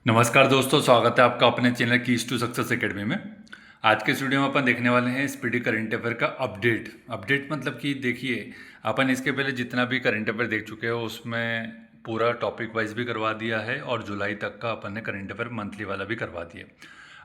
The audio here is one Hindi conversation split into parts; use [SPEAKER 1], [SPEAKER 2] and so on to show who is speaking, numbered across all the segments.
[SPEAKER 1] नमस्कार दोस्तों, स्वागत है आपका अपने channel keys to success academy में। आज के इस वीडियो में अपन देखने वाले हैं स्पीडी करंट अफेयर का अपडेट मतलब कि देखिए, अपन इसके पहले जितना भी करंट अफेयर देख चुके हो उसमें पूरा टॉपिक वाइज भी करवा दिया है और जुलाई तक का अपन ने करंट अफेयर मंथली वाला भी करवा दिया।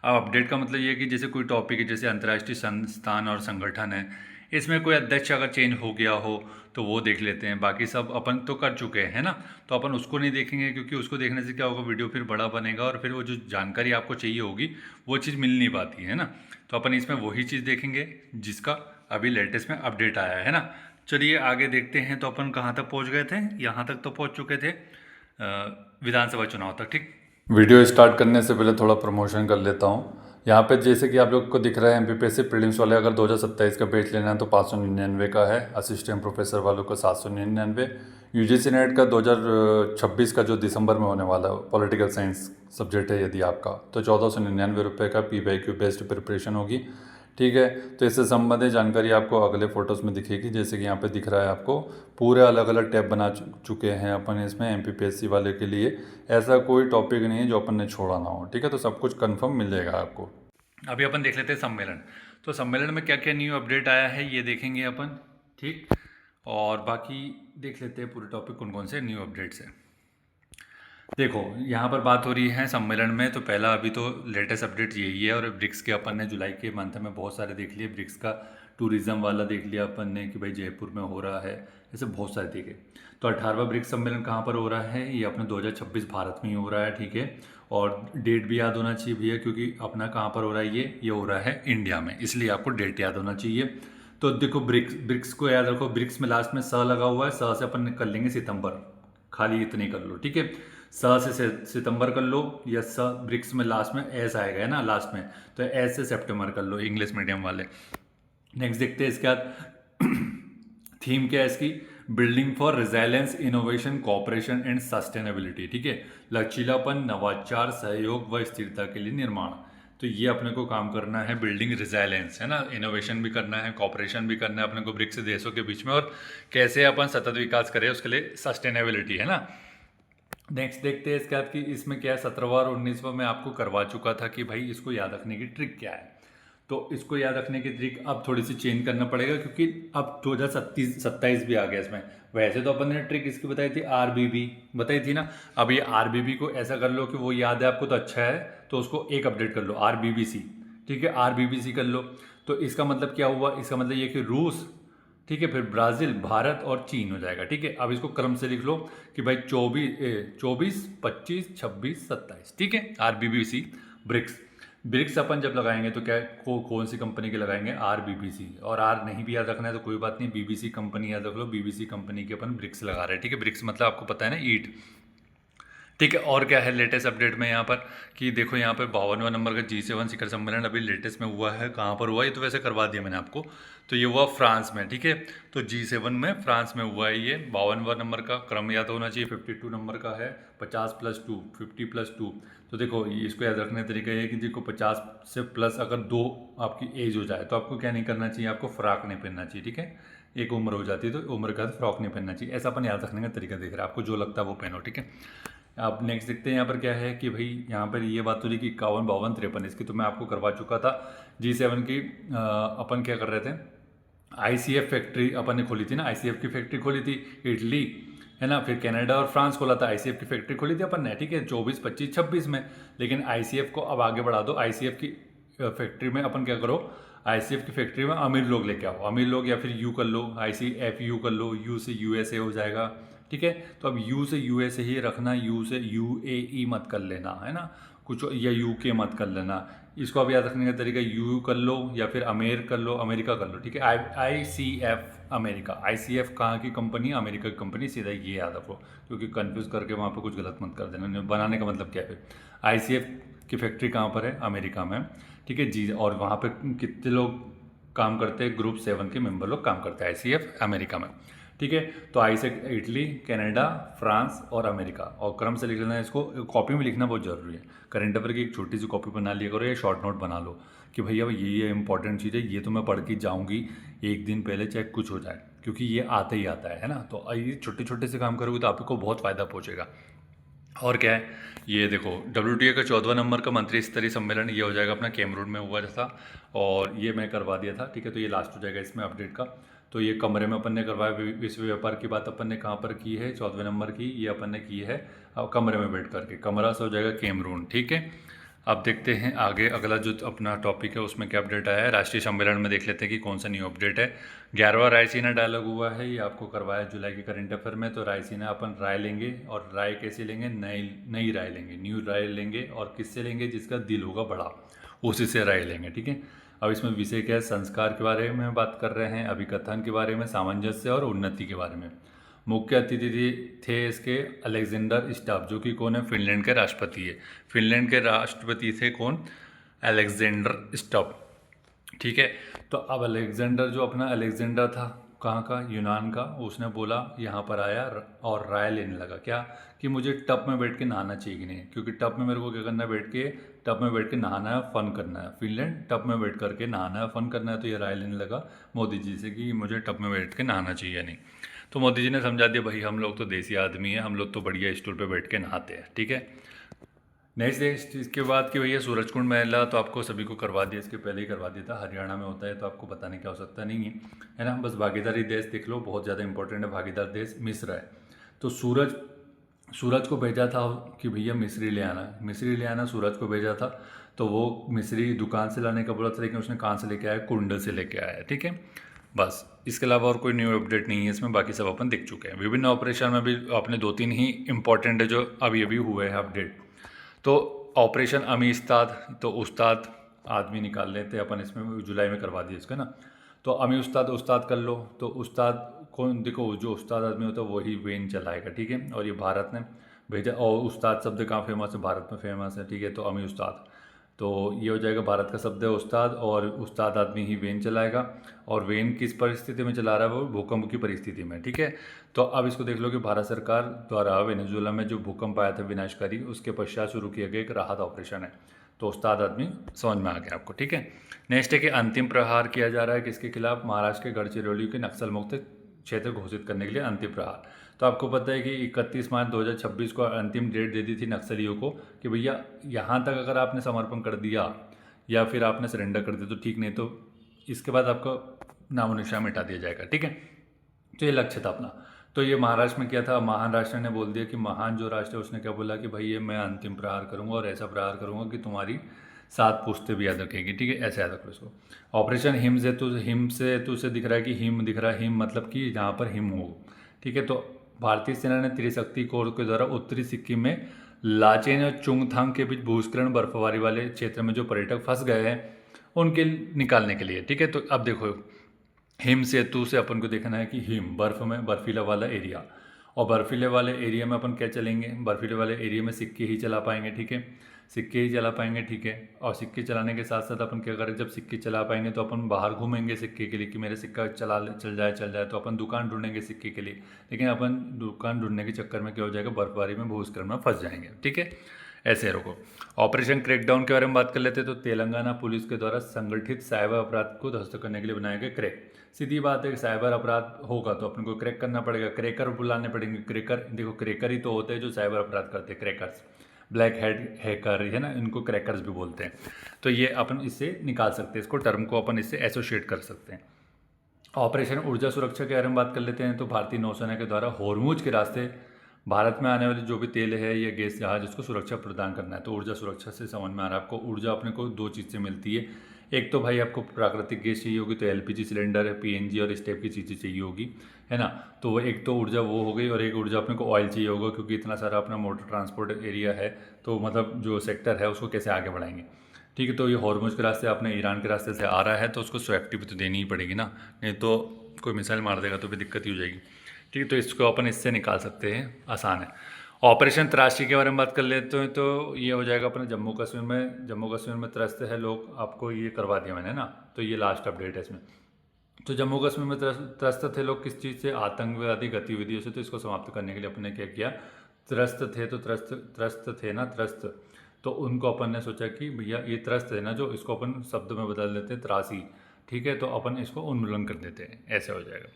[SPEAKER 1] अब अपडेट का मतलब ये है कि जैसे कोई टॉपिक है, जैसे अंतर्राष्ट्रीय संस्थान और संगठन है, इसमें कोई अध्यक्ष अगर चेंज हो गया हो तो वो देख लेते हैं। बाकी सब अपन तो कर चुके हैं ना, तो अपन उसको नहीं देखेंगे, क्योंकि उसको देखने से क्या होगा, वीडियो फिर बड़ा बनेगा और फिर वो जो जानकारी आपको चाहिए होगी वो चीज़ मिल नहीं पाती है ना। तो अपन इसमें वही चीज़ देखेंगे जिसका अभी लेटेस्ट में अपडेट आया है ना। चलिए आगे देखते हैं। तो अपन कहाँ तक पहुँच गए थे? यहाँ तक तो पहुँच चुके थे विधानसभा चुनाव तक। ठीक, वीडियो स्टार्ट करने से पहले थोड़ा प्रमोशन कर लेता हूँ। यहाँ पे जैसे कि आप लोग को दिख रहा है, एमपीपीएससी प्रीलिम्स वाले अगर 2027 का बैच लेना है तो 599 का है, असिस्टेंट प्रोफेसर वालों का 799, यूजीसी नेट का 2026 का जो दिसंबर में होने वाला है, पॉलिटिकल साइंस सब्जेक्ट है यदि आपका, तो 1499 का PYQ बेस्ड प्रिपरेशन होगी। ठीक है, तो इससे संबंधित जानकारी आपको अगले फोटोज़ में दिखेगी। जैसे कि यहाँ पे दिख रहा है आपको, पूरे अलग अलग टैब बना चुके हैं अपन इसमें एमपीपीएससी वाले के लिए। ऐसा कोई टॉपिक नहीं है जो अपन ने छोड़ा ना हो। ठीक है, तो सब कुछ कंफर्म मिल जाएगा आपको। अभी अपन देख लेते हैं सम्मेलन। तो सम्मेलन में क्या क्या न्यू अपडेट आया है ये देखेंगे अपन। ठीक, और बाकी देख लेते हैं पूरे टॉपिक कौन कौन से न्यू अपडेट्स हैं। देखो, यहाँ पर बात हो रही है सम्मेलन में, तो पहला अभी तो लेटेस्ट अपडेट यही है। और ब्रिक्स के अपन ने जुलाई के मंथ में बहुत सारे देख लिए। ब्रिक्स का टूरिज़्म वाला देख लिया अपन ने कि भाई जयपुर में हो रहा है, ऐसे बहुत सारे देखे। तो 18वां ब्रिक्स सम्मेलन कहाँ पर हो रहा है? ये अपने 2026 भारत में ही हो रहा है। ठीक है, और डेट भी याद होना चाहिए भैया, क्योंकि अपना कहाँ पर हो रहा है, ये हो रहा है इंडिया में, इसलिए आपको डेट याद होना चाहिए। तो देखो, ब्रिक्स को याद रखो। ब्रिक्स में लास्ट में स लगा हुआ है, स से अपन कर लेंगे सितंबर, खाली इतने कर लो। ठीक है, स से सितंबर कर लो, या स ब्रिक्स में लास्ट में एस आएगा है ना लास्ट में, तो एस से सितंबर कर लो, इंग्लिश मीडियम वाले। नेक्स्ट देखते हैं इसके बाद थीम क्या है इसकी? Building for resilience, innovation, cooperation and sustainability. ठीक है, लचीलापन, नवाचार, सहयोग व स्थिरता के लिए निर्माण। तो ये अपने को काम करना है, बिल्डिंग रिजाइलेंस है ना, इनोवेशन भी करना है, कॉपरेशन भी करना है अपने को ब्रिक्स देशों के बीच में, और कैसे अपन सतत विकास करें उसके लिए सस्टेनेबिलिटी है ना। नेक्स्ट देखते हैं इसके बाद कि इसमें क्या है। 17वां और 19वां में आपको करवा चुका था कि भाई इसको याद रखने की ट्रिक क्या है। तो इसको याद रखने की ट्रिक अब थोड़ी सी चेंज करना पड़ेगा, क्योंकि अब 2027 भी आ गया इसमें। वैसे तो अपन ने ट्रिक इसकी बताई थी, RBB बताई थी ना। अब ये RBB को ऐसा कर लो कि वो याद है आपको तो अच्छा है, तो उसको एक अपडेट कर लो, RBBC। ठीक है, RBBC कर लो। तो इसका मतलब क्या हुआ? इसका मतलब ये कि रूस, ठीक है, फिर ब्राज़ील, भारत और चीन हो जाएगा। ठीक है, अब इसको क्रम से लिख लो कि भाई 24, 25, 26, 27। ठीक है, RBBC ब्रिक्स। ब्रिक्स अपन जब लगाएंगे तो क्या कौन सी कंपनी के लगाएंगे? RBBC। और आर नहीं भी याद रखना है तो कोई बात नहीं, BBC कंपनी याद रख लो, BBC कंपनी के अपन ब्रिक्स लगा रहे हैं। ठीक है, ब्रिक्स मतलब आपको पता है ना, ईट। ठीक है, और क्या है लेटेस्ट अपडेट में यहाँ पर कि देखो, यहाँ पर 52वां नंबर का G7 शिखर सम्मेलन अभी लेटेस्ट में हुआ है। कहाँ पर हुआ? ये तो वैसे करवा दिया मैंने आपको। तो ये हुआ फ्रांस में। ठीक है, तो G7 में फ्रांस में हुआ है ये। 52वां नंबर का क्रम याद होना चाहिए। 52 नंबर का है, 50+2, 50+2। तो देखो, इसको याद रखने का तरीका ये है कि देखो, 50 से प्लस अगर 2 आपकी एज हो जाए तो आपको क्या नहीं करना चाहिए? आपको फ्रॉक नहीं पहनना चाहिए। ठीक है, एक उम्र हो जाती है तो उम्र का फ्रॉक नहीं पहनना चाहिए। ऐसा अपन याद रखने का तरीका देख रहे हैं, आपको जो लगता है वो पहनो। ठीक है, अब नेक्स्ट देखते हैं यहाँ पर क्या है कि भाई यहाँ पर ये बात हो रही कि 51, 52, 53, इसकी तो मैं आपको करवा चुका था। G7 की अपन क्या कर रहे थे, ICF फैक्ट्री अपन ने खोली थी ना, ICF की फैक्ट्री खोली थी इटली, है ना। फिर कनाडा और फ्रांस खोला था, ICF की फैक्ट्री खोली थी अपन ने। ठीक है, 24, 25, 26 में। लेकिन ICF को अब आगे बढ़ा दो। ICF की फैक्ट्री में अपन क्या करो, ICF की फैक्ट्री में अमीर लोग लेके आओ, अमीर लोग, या फिर यू कर लो, ICFU कर लो, यू से USA हो जाएगा। ठीक है, तो अब यू से USA ही रखना, यू से UAE मत कर लेना, है ना, कुछ, या UK मत कर लेना। इसको अब याद रखने का तरीका, यू कर लो या फिर कर लो, अमेरिका कर लो। ठीक है, ICF अमेरिका, ICF कहाँ की कंपनी? अमेरिका की कंपनी, सीधा ये याद रखो, क्योंकि कंफ्यूज करके वहाँ पर कुछ गलत मत कर देना। बनाने का मतलब क्या है फिर? ICF की फैक्ट्री कहाँ पर है? अमेरिका में। ठीक है जी, और वहाँ पे कितने लोग काम करते हैं? ग्रुप 7 के मेंबर लोग काम करते हैं ICF अमेरिका में। ठीक है, तो आई से इटली, कनाडा, फ्रांस और अमेरिका, और क्रम से लिख लेना है। इसको कॉपी में लिखना बहुत ज़रूरी है। करंट अफेयर की एक छोटी सी कॉपी बना लिया करो या शॉर्ट नोट बना लो कि भैया ये इंपॉर्टेंट चीज़ है, ये तो मैं पढ़ के जाऊँगी एक दिन पहले, चाहे कुछ हो जाए, क्योंकि ये आता ही आता है ना। तो ये छोटे छोटे से काम करोगे तो आपको बहुत फ़ायदा पहुँचेगा। और क्या है, ये देखो WTA का 14वां नंबर का मंत्री स्तरीय सम्मेलन ये हो जाएगा अपना कैमरून में हुआ था, और ये मैं करवा दिया था, ठीक है। तो ये लास्ट हो जाएगा इसमें अपडेट का। तो ये कमरे में अपन ने करवाया, विश्व व्यापार की बात अपन ने कहाँ पर की है, 14वें नंबर की ये अपन ने की है कमरे में बैठ करके, कमरा से हो जाएगा कैमरून, ठीक है। अब देखते हैं आगे अगला जो अपना टॉपिक है उसमें क्या अपडेट आया है। राष्ट्रीय सम्मेलन में देख लेते हैं कि कौन सा न्यू अपडेट है। 11वां रायसीना डायलॉग हुआ है, ये आपको करवाया जुलाई के करंट अफेयर में। तो रायसीना अपन राय लेंगे, और राय कैसे लेंगे, नई नई राय लेंगे, न्यू राय लेंगे, और किससे लेंगे, जिसका दिल होगा बड़ा उसी से राय लेंगे, ठीक है। अब इसमें विषय क्या है, संस्कार के बारे में बात कर रहे हैं, अभिकथन के बारे में, सामंजस्य और उन्नति के बारे में। मुख्य अतिथि थे इसके अलेक्जेंडर स्टब, जो कि कौन है, फिनलैंड के राष्ट्रपति है। फिनलैंड के राष्ट्रपति थे कौन, अलेक्जेंडर स्टब, ठीक है। तो अब अलेक्जेंडर जो अपना अलेक्जेंडर था, कहाँ का, यूनान का, उसने बोला यहाँ पर आया और राय लेने लगा क्या, कि मुझे टब में बैठ के नहाना चाहिए कि नहीं, क्योंकि टब में मेरे को क्या करना है, बैठ के टब में बैठ के नहाना है, फन करना है। फिनलैंड टब में बैठ करके नहाना है, फन करना है। तो ये राय लेने लगा मोदी जी से कि मुझे टब में बैठ के नहाना चाहिए या नहीं। तो मोदी जी ने समझा दिया, भाई हम लोग तो देसी आदमी हैं, हम लोग तो बढ़िया स्टूल पे बैठ के नहाते हैं, ठीक है। नेक्स्ट इसके बाद कि भैया सूरजकुंड मेला तो आपको सभी को करवा दिया, इसके पहले ही करवा दिया था, हरियाणा में होता है, तो आपको बताने की आवश्यकता नहीं है ना। बस भागीदारी देश देख लो, बहुत ज़्यादा इंपॉर्टेंट है, भागीदार देश मिस्र है। तो सूरज को भेजा था कि भैया मिस्री ले आना, मिस्री ले आना, सूरज को भेजा था। तो वो मिस्री दुकान से लाने का बोला था, लेकिन उसने कहाँ से लेके आया, कुंड से लेके आया, ठीक है। बस इसके अलावा और कोई न्यू अपडेट नहीं है इसमें, बाकी सब अपन देख चुके हैं। विभिन्न ऑपरेशन में भी अपने 2-3 ही इंपॉर्टेंट है जो अभी अभी हुए हैं अपडेट। तो ऑपरेशन अमी उस्ताद, तो उस्ताद आदमी निकाल लेते हैं अपन, इसमें जुलाई में करवा दिया इसका ना। तो अमी उस्ताद उस्ताद कर लो, तो उस्ताद कौन, देखो जो उस्ताद आदमी होता है वही वेन चलाएगा, ठीक है। और ये भारत ने भेजा, और उस्ताद शब्द कहाँ फेमस है, भारत में फेमस है, ठीक है। तो अमी उस्ताद, तो ये हो जाएगा भारत का शब्द है उस्ताद, और उस्ताद आदमी ही वेन चलाएगा। और वेन किस परिस्थिति में चला रहा है, वो भूकंप की परिस्थिति में, ठीक है। तो अब इसको देख लो कि भारत सरकार द्वारा वेनेजुएला में जो भूकंप आया था विनाशकारी, उसके पश्चात शुरू किया गया एक राहत ऑपरेशन है। तो उस्ताद आदमी समझ में आ गया आपको, ठीक है। नेक्स्ट है कि अंतिम प्रहार किया जा रहा है किसके खिलाफ, महाराष्ट्र के गढ़चिरौली के नक्सल मुक्त क्षेत्र घोषित करने के लिए अंतिम प्रहार। तो आपको पता है कि 31 मार्च 2026 को अंतिम डेट दे दी थी नक्सलियों को कि भैया यहाँ तक अगर आपने समर्पण कर दिया या फिर आपने सरेंडर कर दिया तो ठीक, नहीं तो इसके बाद आपका नामो निशान मिटा दिया जाएगा, ठीक है। तो ये लक्ष्य था अपना। तो ये महाराष्ट्र में क्या था, महाराष्ट्र ने बोल दिया कि महान जो राष्ट्र है उसने क्या बोला कि भाई ये मैं अंतिम प्रहार करूंगा, और ऐसा प्रहार करूंगा कि तुम्हारी 7 पुश्तें भी याद रखेगी, ठीक है। ऐसे याद रखो इसको। ऑपरेशन हिम सेतु, हिम सेतु से दिख रहा है कि हिम दिख रहा है, हिम मतलब कि जहाँ पर हिम हो, ठीक है। तो भारतीय सेना ने त्रिशक्ति कोर के द्वारा उत्तरी सिक्किम में लाचेन और चुंगथांग के बीच भूस्खलन बर्फबारी वाले क्षेत्र में जो पर्यटक फंस गए हैं उनके निकालने के लिए, ठीक है। तो अब देखो हिम सेतु से अपन को देखना है कि हिम बर्फ में, बर्फीला वाला एरिया, और बर्फीले वाले एरिया में अपन क्या चलेंगे, बर्फीले वाले एरिया में सिक्के ही चला पाएंगे, ठीक है। सिक्के ही चला पाएंगे, ठीक है। और सिक्के चलाने के साथ साथ अपन क्या करें, जब सिक्के चला पाएंगे तो अपन बाहर घूमेंगे सिक्के के लिए कि मेरे सिक्का चल जाए, तो अपन दुकान ढूंढेंगे सिक्के के लिए। लेकिन अपन दुकान ढूंढने के चक्कर में क्या हो जाएगा, बर्फबारी में भूस्खलन में फंस जाएंगे, ठीक है। ऐसे रखो। ऑपरेशन क्रैकडाउन के बारे में बात कर लेते हैं। तो तेलंगाना पुलिस के द्वारा संगठित साइबर अपराध को ध्वस्त करने के लिए बनाया गया क्रैक। सीधी बात है कि साइबर अपराध होगा तो अपन को क्रैक करना पड़ेगा, क्रैकर बुलाने पड़ेंगे। क्रैकर देखो, क्रैकर ही तो होते हैं जो साइबर अपराध करते हैं, क्रैकर्स, ब्लैक हेड हैकर है ना, इनको क्रैकर्स भी बोलते हैं। तो ये अपन इससे निकाल सकते हैं, इसको टर्म को अपन इससे एसोसिएट कर सकते हैं। ऑपरेशन ऊर्जा सुरक्षा के बारे में बात कर लेते हैं। तो भारतीय नौसेना के द्वारा होर्मुज के रास्ते भारत में आने वाले जो भी तेल है या गैस जहाज, उसको सुरक्षा प्रदान करना है। तो ऊर्जा सुरक्षा से समझ में आ रहा है आपको, ऊर्जा अपने को 2 चीज़ से मिलती है। एक तो भाई आपको प्राकृतिक गैस चाहिए होगी, तो एलपीजी सिलेंडर है, पीएनजी और इस टाइप की चीज़ें चाहिए होगी, है ना। तो वो एक तो ऊर्जा वो हो गई, और एक ऊर्जा अपने को ऑयल चाहिए होगा, क्योंकि इतना सारा अपना मोटर ट्रांसपोर्ट एरिया है, तो मतलब जो सेक्टर है उसको कैसे आगे बढ़ाएंगे, ठीक है। तो ये हॉर्मुज के रास्ते अपने ईरान के रास्ते से आ रहा है, तो उसको सेफ्टी भी तो देनी ही पड़ेगी ना, नहीं तो कोई मिसाइल मार देगा तो भी दिक्कत ही हो जाएगी, ठीक है। तो इसको अपन इससे निकाल सकते हैं, आसान है। ऑपरेशन तराशी के बारे में बात कर लेते हैं। तो ये हो जाएगा अपने जम्मू कश्मीर में त्रस्त है लोग, आपको ये करवा दिया मैंने ना। तो ये लास्ट अपडेट है इसमें। तो जम्मू कश्मीर में त्रस्त थे लोग किस चीज़ से, आतंकवादी गतिविधियों से। तो इसको समाप्त करने के लिए अपन ने क्या किया, त्रस्त थे ना, तो उनको अपन ने सोचा कि भैया ये त्रस्त है ना, जो इसको अपन शब्द में बदल देते हैं त्रासी, ठीक है। तो अपन इसको उन्मूलन कर देते हैं, ऐसे हो जाएगा।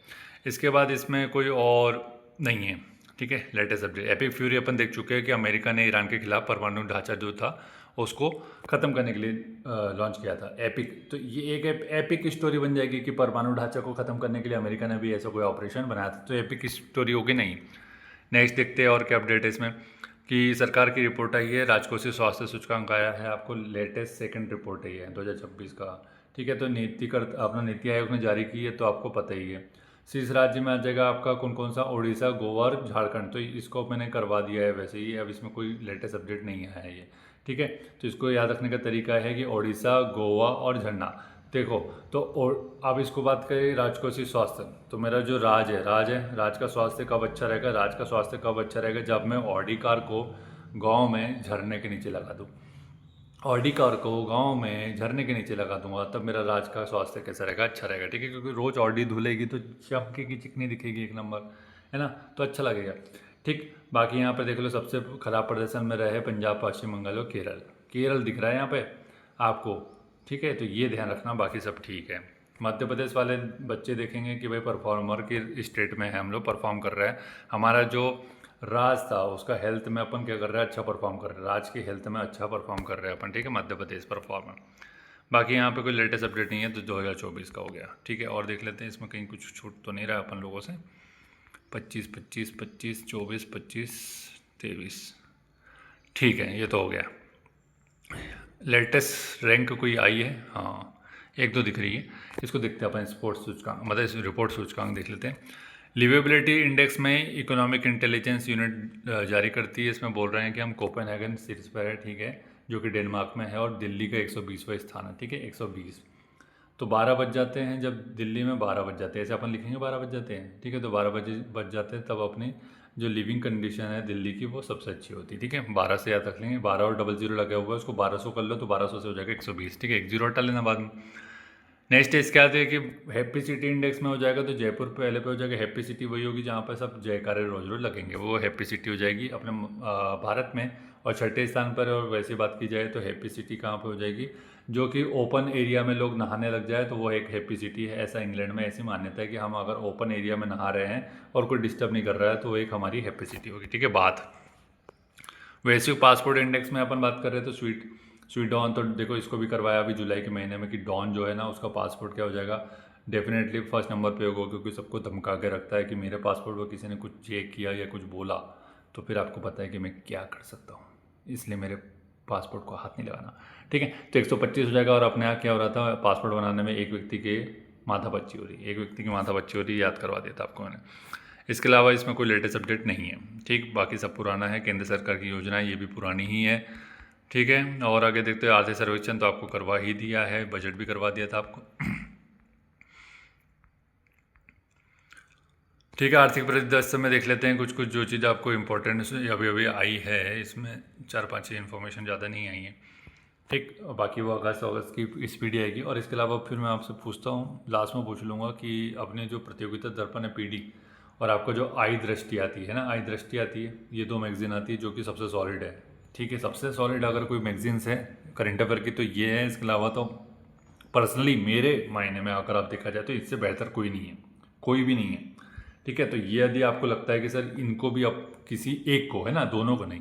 [SPEAKER 1] इसके बाद इसमें कोई और नहीं है, ठीक है। लेटेस्ट अपडेट, एपिक फ्यूरी अपन देख चुके हैं कि अमेरिका ने ईरान के खिलाफ परमाणु ढांचा जो था उसको ख़त्म करने के लिए लॉन्च किया था एपिक। तो ये एक एपिक स्टोरी बन जाएगी कि परमाणु ढांचा को ख़त्म करने के लिए अमेरिका ने भी ऐसा कोई ऑपरेशन बनाया था, तो एपिक स्टोरी होगी नहीं। नेक्स्ट देखते हैं और क्या अपडेट है इसमें कि सरकार की रिपोर्ट आई है, राजकोषीय स्वास्थ्य सूचकांक आया है आपको, लेटेस्ट सेकंड रिपोर्ट है ये 2026 का। ठीक है, तो अपना नीति आयोग ने जारी की है, तो आपको पता ही है। शीर्ष राज्य में आ जाएगा आपका कौन कौन सा, उड़ीसा, गोवा और झारखंड। तो इसको मैंने करवा दिया है वैसे ही, अब इसमें कोई लेटेस्ट अपडेट नहीं आया है ये। ठीक है, तो इसको याद रखने का तरीका है कि उड़ीसा, गोवा और झरना। देखो तो अब इसको बात करें राजकोषीय स्वास्थ्य, तो मेरा जो राज का स्वास्थ्य कब अच्छा रहेगा, राज का स्वास्थ्य कब अच्छा रहेगा, जब मैं ऑडी कार को गांव में झरने के नीचे लगा दूँ। ऑडी कार को गांव में झरने के नीचे लगा दूंगा, तब मेरा राज का स्वास्थ्य कैसा रहेगा, अच्छा रहेगा। ठीक है, क्योंकि रोज़ ऑडी धुलेगी तो चमकेगी, चिकनी दिखेगी, एक नंबर, है ना, तो अच्छा लगेगा। ठीक, बाकी यहाँ पे देख लो सबसे खराब प्रदर्शन में रहे पंजाब, पश्चिम बंगाल और केरल दिख रहा है यहाँ पे आपको। ठीक है, तो ये ध्यान रखना, बाकी सब ठीक है। मध्य प्रदेश वाले बच्चे देखेंगे कि भाई परफॉर्मर के स्टेट में है, हम लोग परफॉर्म कर रहे हैं। हमारा जो राज था उसका हेल्थ में अपन क्या कर रहे हैं, अच्छा परफॉर्म कर रहे हैं, राज की हेल्थ में अच्छा परफॉर्म कर रहे हैं अपन। ठीक है, मध्य प्रदेश परफॉर्मर। बाकी यहाँ पे कोई लेटेस्ट अपडेट नहीं है, तो 2024 का हो गया। ठीक है, और देख लेते हैं इसमें कहीं कुछ छूट तो नहीं रहा अपन लोगों से। 25, 25, 25, 24, 25, 23, ठीक है, ये तो हो गया। लेटेस्ट रैंक कोई आई है, हाँ एक दो दिख रही है, इसको देखते हैं अपन। स्पोर्ट्स सूचकांक मतलब रिपोर्ट सूचकांक देख लेते हैं। लिवेबिलिटी इंडेक्स में इकोनॉमिक इंटेलिजेंस यूनिट जारी करती है, इसमें बोल रहे हैं कि हम कोपेनहेगन शीर्ष पर है। ठीक है, जो कि डेनमार्क में है, और दिल्ली का 120वां स्थान है। ठीक है, 120, तो 12 बज जाते हैं, जब दिल्ली में 12 बज जाते हैं, ऐसे अपन लिखेंगे 12 बज जाते हैं। ठीक है, तो 12 बज जाते हैं, तब अपनी जो लिविंग कंडीशन है दिल्ली की वो सबसे अच्छी होती है। ठीक है, 12 से याद रख लेंगे, 12 और 00 लगा हुआ है, उसको 1200 कर लो तो 1200 से हो जाएगा 120। ठीक है, एक जीरो हटा लेना बाद में। नेक्स्ट इस क्या है कि हैप्पी सिटी इंडेक्स में हो जाएगा, तो जयपुर पहले पे हो जाएगा। हैप्पी सिटी वही होगी जहाँ पर सब जयकारे रोज रोज लगेंगे, वो हैप्पी सिटी हो जाएगी अपने भारत में। और छठे स्थान पर, और वैसे बात की जाए तो हैप्पी सिटी कहाँ पे हो जाएगी, जो कि ओपन एरिया में लोग नहाने लग जाए तो वो एक हैप्पी सिटी है। ऐसा इंग्लैंड में ऐसी मान्यता है कि हम अगर ओपन एरिया में नहा रहे हैं और कोई डिस्टर्ब नहीं कर रहा है तो वो एक हमारी हैप्पी सिटी होगी। ठीक है, बात वैश्विक पासपोर्ट इंडेक्स में अपन बात कर रहे हैं, तो स्वीट डॉन, तो देखो इसको भी करवाया अभी जुलाई के महीने में कि डॉन जो है ना उसका पासपोर्ट क्या हो जाएगा, डेफिनेटली फर्स्ट नंबर पे होगा, क्योंकि सबको धमका के रखता है कि मेरे पासपोर्ट पर किसी ने कुछ चेक किया या कुछ बोला तो फिर आपको पता है कि मैं क्या कर सकता हूँ, इसलिए मेरे पासपोर्ट को हाथ नहीं लगाना। ठीक है, तो 125 हो जाएगा। और अपने यहाँ क्या हो रहा था, पासपोर्ट बनाने में एक व्यक्ति के माथा पच्ची हो रही, एक व्यक्ति की माथा पच्ची हो रही, याद करवा दिया था आपको मैंने। इसके अलावा इसमें कोई लेटेस्ट अपडेट नहीं है। ठीक, बाकी सब पुराना है, केंद्र सरकार की योजना है, ये भी पुरानी ही है। ठीक है, और आगे देखते हैं आर्थिक सर्वेक्षण तो आपको करवा ही दिया है, बजट भी करवा दिया था आपको। ठीक है, आर्थिक परिदृश्य में देख लेते हैं कुछ कुछ जो चीज़ आपको इम्पोर्टेंट अभी अभी आई है, इसमें 4-5 इन्फॉर्मेशन ज़्यादा नहीं आई है। ठीक, बाकी वो अगस्त की स्पीड आएगी। और इसके अलावा फिर मैं आपसे पूछता हूँ, लास्ट में पूछ लूँगा कि अपने जो प्रतियोगिता दर्पण है पीडी, और आपको जो आई दृष्टि आती है ना, आई दृष्टि आती है, ये दो मैगजीन आती है जो कि सबसे सॉलिड है। ठीक है, सबसे सॉलिड अगर कोई मैगजीन्स है करंट अफेयर की तो ये है। इसके अलावा तो पर्सनली मेरे मायने में अगर आप देखा जाए तो इससे बेहतर कोई नहीं है, कोई भी नहीं है। ठीक है, तो ये यदि आपको लगता है कि सर इनको भी अब किसी एक को, है ना, दोनों को नहीं,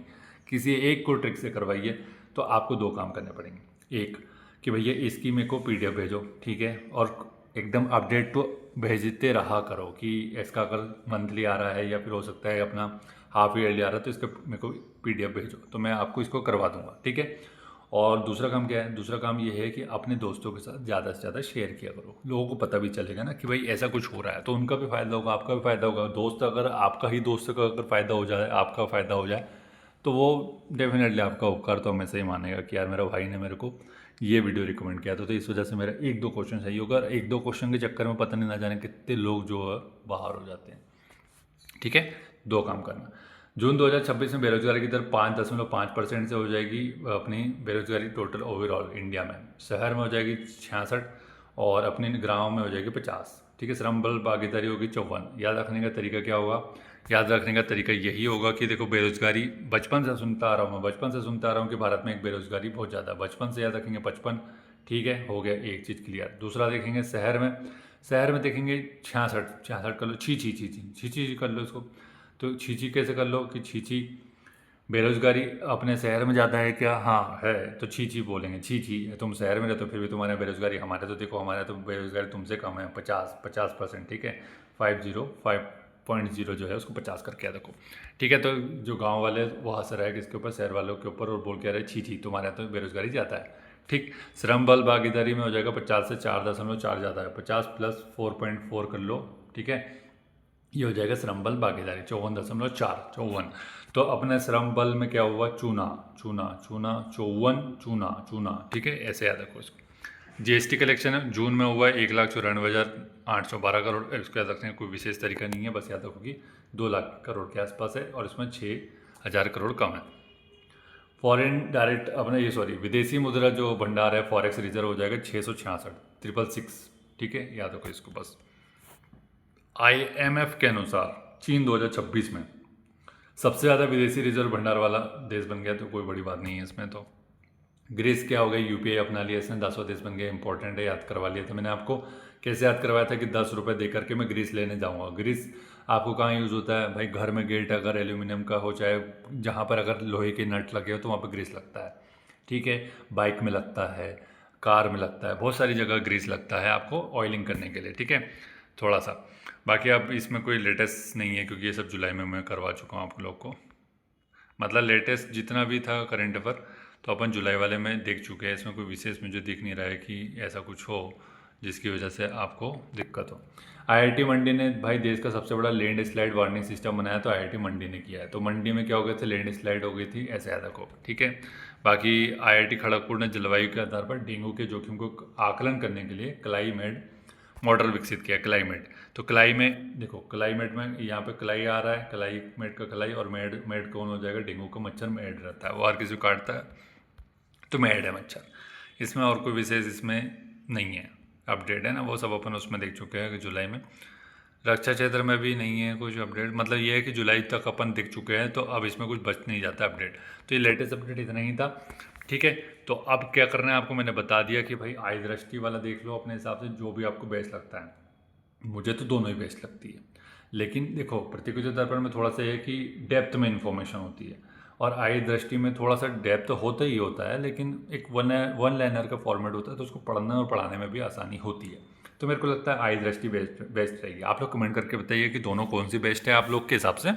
[SPEAKER 1] किसी एक को ट्रिक से करवाइए, तो आपको दो काम करने पड़ेंगे। एक कि भैया इसकी मेरे को PDF भेजो, ठीक है, और एकदम अपडेट तो भेजते रहा करो कि इसका अगर मंथली आ रहा है या फिर हो सकता है अपना हाफ ईयरली आ रहा है, तो इसका मेरे को PDF भेजो, तो मैं आपको इसको करवा दूंगा। ठीक है, और दूसरा काम क्या है, दूसरा काम ये है कि अपने दोस्तों के साथ ज़्यादा से ज़्यादा शेयर किया करो, लोगों को पता भी चलेगा ना कि भाई ऐसा कुछ हो रहा है, तो उनका भी फ़ायदा होगा, आपका भी फ़ायदा होगा। दोस्त अगर आपका ही दोस्त का अगर फ़ायदा हो जाए, आपका फ़ायदा हो जाए, तो वो डेफिनेटली आपका उपकार तो हमेशा ही मानेगा कि यार मेरा भाई ने मेरे को ये वीडियो रिकमेंड किया था, तो इस वजह से मेरा 1-2 क्वेश्चन सही होगा। और 1-2 क्वेश्चन के चक्कर में पता नहीं ना जाने कितने लोग जो है बाहर हो जाते हैं। ठीक है, दो काम करना। जून 2026 में बेरोजगारी की दर 5.5% से हो जाएगी अपनी बेरोजगारी टोटल ओवरऑल इंडिया में। शहर में हो जाएगी 66 और अपने गाँव में हो जाएगी 50। ठीक है, श्रम बल भागीदारी होगी 54। याद रखने का तरीका क्या होगा, याद रखने का तरीका यही होगा कि देखो बेरोजगारी बचपन से सुनता आ रहा हूँ कि भारत में एक बेरोजगारी बहुत ज़्यादा, बचपन से याद रखेंगे 55। ठीक है, हो गया एक चीज़ क्लियर। दूसरा देखेंगे शहर में देखेंगे 66 कर लो, छी कर लो इसको, तो छीछी कैसे कर लो कि छीछी बेरोजगारी अपने शहर में ज़्यादा है क्या? हाँ है, तो छीछी बोलेंगे। छीछी तुम शहर में रहते हो फिर भी तुम्हारे बेरोजगारी, हमारे तो देखो हमारे तो बेरोजगारी तुमसे कम है, 50%। ठीक है, 5.0 जो है उसको 50 करके याद रखो। ठीक है, तो जो गांव वाले वो हंस रहे हैं किसके ऊपर? शहर वालों के ऊपर, और बोल के रहे छीछी तुम्हारे यहाँ तो बेरोजगारी ज़्यादा है। ठीक, श्रम बल भागीदारी में हो जाएगा 50 से 4.4 ज़्यादा है, 50 प्लस 4.4 कर लो। ठीक है, ये हो जाएगा श्रम बल भागीदारी 54.4 तो अपने श्रम बल में क्या हुआ? चूना चूना चूना 54 चूना। ठीक है, ऐसे याद रखो इसको। जीएसटी कलेक्शन जून में हुआ है 1,94,812 करोड़। इसको याद रखने का कोई विशेष तरीका नहीं है, बस याद रखो कि 2 लाख करोड़ के आसपास है और इसमें 6,000 करोड़ कम है। फॉरेन डायरेक्ट अपने ये सॉरी विदेशी मुद्रा जो भंडार है फॉरेक्स रिजर्व हो जाएगा 666 ठीक है, याद रखो इसको बस। IMF के अनुसार चीन 2026 में सबसे ज़्यादा विदेशी रिजर्व भंडार वाला देश बन गया, तो कोई बड़ी बात नहीं है इसमें। तो ग्रीस क्या हो गया? यूपीआई अपना लिया इसने, 10वां देश बन गया। इंपॉर्टेंट है, याद करवा लिया था मैंने आपको। कैसे याद करवाया था कि 10 रुपये दे करके मैं ग्रीस लेने जाऊँगा। ग्रीस आपको कहाँ यूज़ होता है भाई? घर में गेट अगर एल्यूमिनियम का हो, चाहे जहाँ पर अगर लोहे के नट लगे हो तो वहाँ पर ग्रीस लगता है। ठीक है, बाइक में लगता है, कार में लगता है, बहुत सारी जगह ग्रीस लगता है आपको ऑयलिंग करने के लिए। ठीक है, थोड़ा सा। बाकी अब इसमें कोई लेटेस्ट नहीं है क्योंकि ये सब जुलाई में मैं करवा चुका हूँ आप लोग को। मतलब लेटेस्ट जितना भी था करंट अफेयर तो अपन जुलाई वाले में देख चुके हैं। इसमें कोई विशेष मुझे दिख नहीं रहा है कि ऐसा कुछ हो जिसकी वजह से आपको दिक्कत हो। IIT मंडी ने भाई देश का सबसे बड़ा लैंड स्लाइड वार्निंग सिस्टम बनाया, तो IIT मंडी ने किया है। तो मंडी में क्या हो गया था? लैंड स्लाइड हो गई थी, ऐसे याद रखो। ठीक है, बाकी IIT खड़गपुर ने जलवायु के आधार पर डेंगू के जोखिम को आकलन करने के लिए क्लाइमेट मॉडल विकसित किया। क्लाइमेट, तो क्लाई में देखो, क्लाइमेट में यहाँ पे क्लाई आ रहा है, क्लाइमेट का क्लाई, और मेड कौन हो जाएगा? डेंगू का मच्छर मेड रहता है, वो हर किसी को काटता है, तो मेड है मच्छर। इसमें और कोई विशेष इसमें नहीं है, अपडेट है ना, वो सब अपन उसमें देख चुके हैं कि जुलाई में। रक्षा क्षेत्र में भी नहीं है कुछ अपडेट, मतलब ये है कि जुलाई तक अपन देख चुके हैं, तो अब इसमें कुछ बच नहीं जाता अपडेट। तो ये लेटेस्ट अपडेट इतना ही था। ठीक है, तो अब क्या करना है आपको मैंने बता दिया कि भाई आई दृष्टि वाला देख लो अपने हिसाब से, जो भी आपको बेस्ट लगता है। मुझे तो दोनों ही बेस्ट लगती है, लेकिन देखो प्रतियोगिता दर्पण में थोड़ा सा है कि डेप्थ में इन्फॉर्मेशन होती है, और आई दृष्टि में थोड़ा सा डेप्थ होता ही होता है, लेकिन एक वन लाइनर का फॉर्मेट होता है, तो उसको पढ़ने और पढ़ाने में भी आसानी होती है। तो मेरे को लगता है आई दृष्टि बेस्ट रहेगी। आप लोग कमेंट करके बताइए कि दोनों कौन सी बेस्ट है आप लोग के हिसाब से।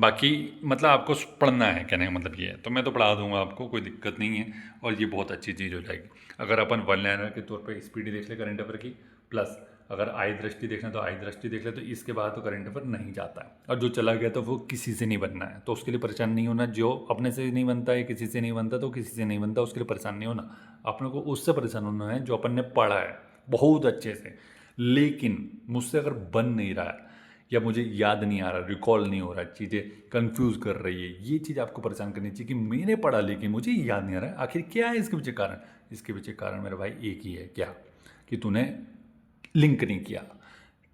[SPEAKER 1] बाकी मतलब आपको पढ़ना है, कहने का मतलब ये है, तो मैं तो पढ़ा दूंगा आपको, कोई दिक्कत नहीं है, और ये बहुत अच्छी चीज़ हो जाएगी। अगर अपन वन लाइनर के तौर पे स्पीडी देख ले करंट अफेयर की, प्लस अगर आई दृष्टि देखना तो आई दृष्टि देख ले, तो इसके बाद तो करंट अफेयर नहीं जाता है। और जो चला गया तो वो किसी से नहीं बनना है, तो उसके लिए परेशान नहीं होना। जो अपने से नहीं बनता है, किसी से नहीं बनता, तो किसी से नहीं बनता, उसके लिए परेशान नहीं होना। अपने को उससे परेशान होना है जो अपन ने पढ़ा है बहुत अच्छे से, लेकिन मुझसे अगर बन नहीं रहा है, या मुझे याद नहीं आ रहा, रिकॉल नहीं हो रहा, चीज़ें कंफ्यूज कर रही है, ये चीज़ आपको परेशान करनी चाहिए कि मैंने पढ़ा लेकिन मुझे याद नहीं आ रहा है। आखिर क्या है इसके पीछे कारण? इसके पीछे कारण मेरे भाई एक ही है, क्या? कि तूने लिंक नहीं किया,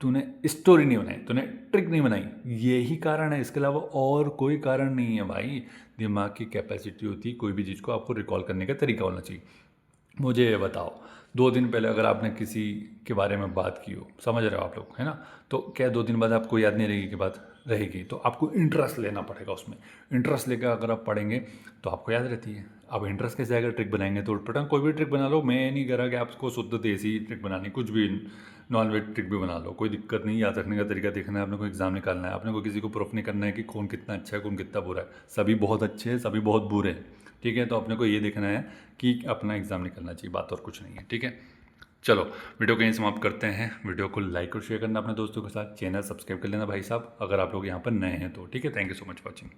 [SPEAKER 1] तूने स्टोरी नहीं बनाई, तूने ट्रिक नहीं बनाई, यही कारण है। इसके अलावा और कोई कारण नहीं है भाई। दिमाग की कैपेसिटी होती है, कोई भी चीज़ को आपको रिकॉल करने का तरीका होना चाहिए। मुझे ये बताओ, 2 दिन पहले अगर आपने किसी के बारे में बात की हो, समझ रहे हो आप लोग, है ना, तो क्या 2 दिन बाद आपको याद नहीं रहेगी कि बात रहेगी? तो आपको इंटरेस्ट लेना पड़ेगा उसमें। इंटरेस्ट लेकर अगर आप पढ़ेंगे तो आपको याद रहती है। अब इंटरेस्ट कैसे अगर ट्रिक बनाएंगे तो उठपटांग कोई भी ट्रिक बना लो। मैं ये नहीं कह रहा कि आपको शुद्ध देसी ट्रिक बनानी, कुछ भी नॉन वेज ट्रिक भी बना लो, कोई दिक्कत नहीं। याद रखने का तरीका देखना है, आपने को एग्जाम निकालना है, आपने को किसी को प्रूफ नहीं करना है कि कौन कितना अच्छा है, कौन कितना बुरा है। सभी बहुत अच्छे हैं, सभी बहुत बुरे हैं। ठीक है, तो अपने को ये देखना है कि अपना एग्ज़ाम निकलना चाहिए, बात और कुछ नहीं है। ठीक है, चलो वीडियो को यहीं समाप्त करते हैं। वीडियो को लाइक और शेयर करना अपने दोस्तों के साथ, चैनल सब्सक्राइब कर लेना भाई साहब अगर आप लोग यहाँ पर नए हैं तो। ठीक है, thank you so much watching.